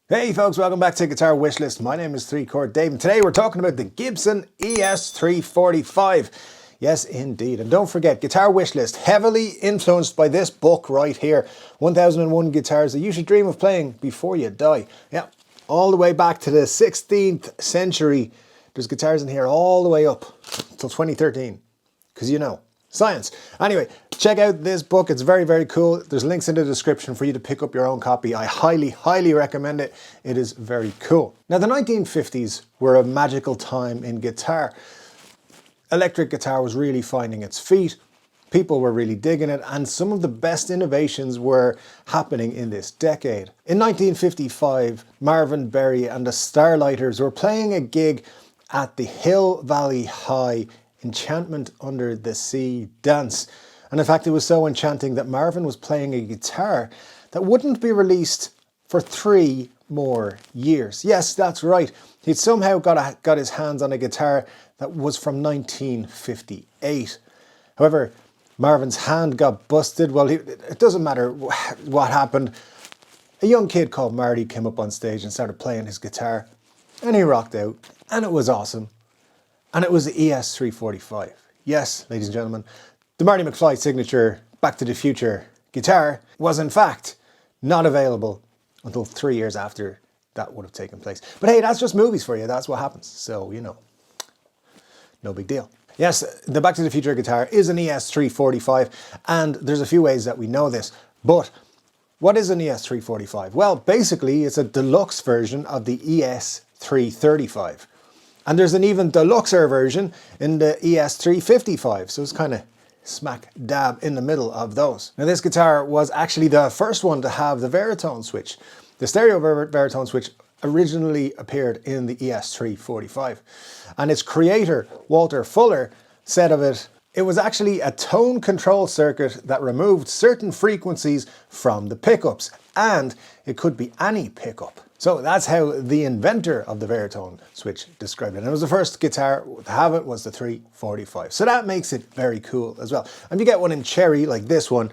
Hey folks, welcome back to Guitar Wishlist. My name is 3-Chord Dave, and today we're talking about the Gibson ES 345. Yes, indeed. And don't forget, Guitar Wishlist, heavily influenced by this book right here, 1001 Guitars That You Should Dream of Playing Before You Die. Yeah, all the way back to the 16th century. There's guitars in here all the way up till 2013, because you know, science. Anyway, check out this book. It's very, very cool. There's links in the description for you to pick up your own copy. I highly, highly recommend it. It is very cool. Now, the 1950s were a magical time in guitar. Electric guitar was really finding its feet. People were really digging it, and some of the best innovations were happening in this decade. In 1955, Marvin Berry and the Starlighters were playing a gig at the Hill Valley High Enchantment Under the Sea dance. And in fact, it was so enchanting that Marvin was playing a guitar that wouldn't be released for 3 more years. Yes, that's right. He'd somehow got his hands on a guitar that was from 1958. However, Marvin's hand got busted. Well, it doesn't matter what happened. A young kid called Marty came up on stage and started playing his guitar, and he rocked out, and it was awesome. And it was the ES 345. Yes, ladies and gentlemen, the Marty McFly signature Back to the Future guitar was in fact not available until 3 years after that would have taken place. But hey, that's just movies for you. That's what happens. So, you know, no big deal. Yes, the Back to the Future guitar is an ES 345, and there's a few ways that we know this. But what is an ES 345? Well, basically, it's a deluxe version of the ES 335. And there's an even deluxer version in the ES 355, so it's kind of smack dab in the middle of those. Now, this guitar was actually the first one to have the baritone switch. The stereo baritone switch originally appeared in the ES 345, and its creator, Walter Fuller, said of it, "It was actually a tone control circuit that removed certain frequencies from the pickups, and it could be any pickup." So that's how the inventor of the baritone switch described it. And it was the first guitar to have it was the 345. So that makes it very cool as well. And if you get one in cherry like this one,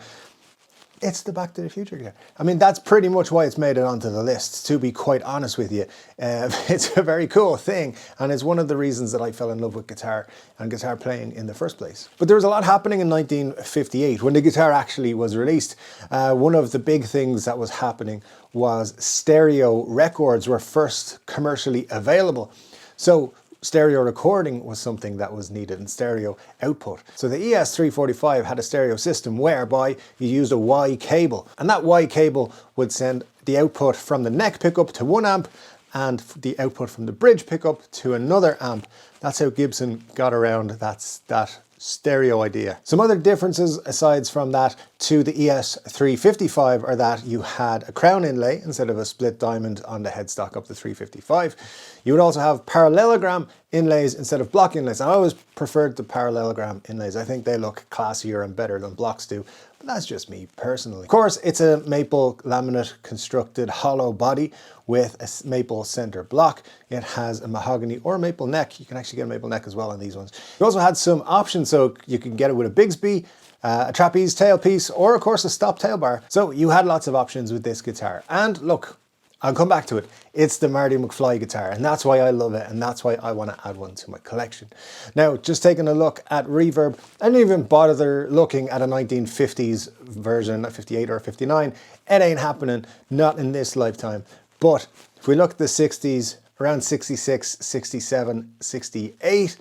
it's the Back to the Future guitar. I mean, that's pretty much why it's made it onto the list, to be quite honest with you. It's a very cool thing, and it's one of the reasons that I fell in love with guitar and guitar playing in the first place. But there was a lot happening in 1958 when the guitar actually was released. One of the big things that was happening was stereo records were first commercially available. So stereo recording was something that was needed, and stereo output. So the ES 345 had a stereo system whereby you used a Y cable, and that Y cable would send the output from the neck pickup to 1 amp and the output from the bridge pickup to another amp. That's how Gibson got around that stereo idea. Some other differences aside from that to the ES 355 are that you had a crown inlay instead of a split diamond on the headstock of the 355. You would also have parallelogram inlays instead of block inlays. I always preferred the parallelogram inlays. I think they look classier and better than blocks do, but that's just me personally. Of course, it's a maple laminate constructed hollow body with a maple center block. It has a mahogany or maple neck. You can actually get a maple neck as well on these ones. You also had some options, so you can get it with a Bigsby, a trapeze tailpiece, or of course a stop tail bar. So you had lots of options with this guitar. And look, I'll come back to it. It's the Marty McFly guitar, and that's why I love it, and that's why I want to add one to my collection. Now, just taking a look at reverb, I didn't even bother looking at a 1950s version, 58 or 59. It ain't happening, not in this lifetime. But if we look at the 60s, around 66, 67, 68,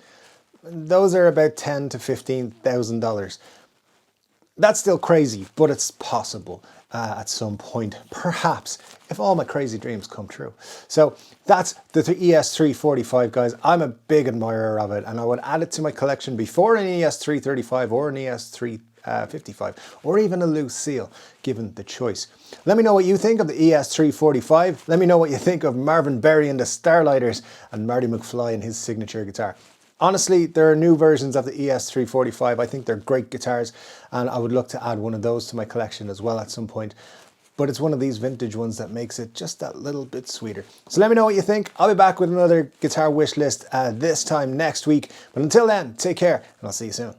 those are about $10,000 to $15,000. That's still crazy, but it's possible at some point, perhaps, if all my crazy dreams come true. So that's the ES 345, guys. I'm a big admirer of it, and I would add it to my collection before an ES 335 or an ES 355, or even a loose seal, given the choice. Let me know what you think of the ES 345. Let me know what you think of Marvin Berry and the Starlighters and Marty McFly and his signature guitar. Honestly, there are new versions of the ES 345. I think they're great guitars, and I would look to add one of those to my collection as well at some point. But it's one of these vintage ones that makes it just that little bit sweeter. So let me know what you think. I'll be back with another guitar wish list this time next week. But until then, take care, and I'll see you soon.